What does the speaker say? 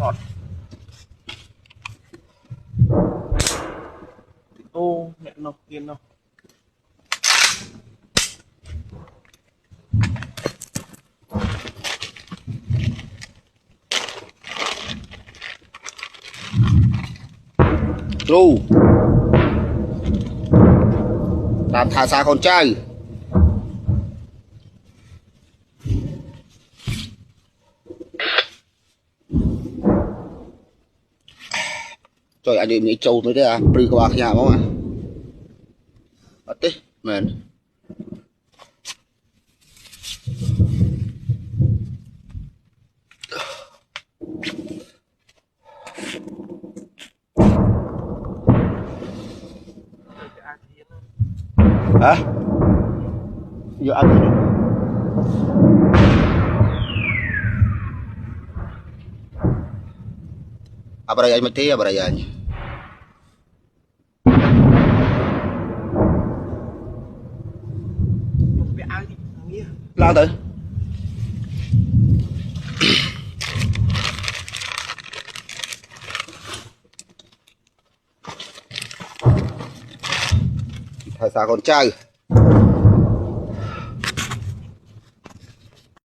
thọt ô mẹ nó tiền nó ru làm thả xa con trai trời anh đi trâu mới đấy à bự các bác nhà không à bắt đi mền hả giờ ăn gì apa raya mati apa rayanya lao tới thả xa con trai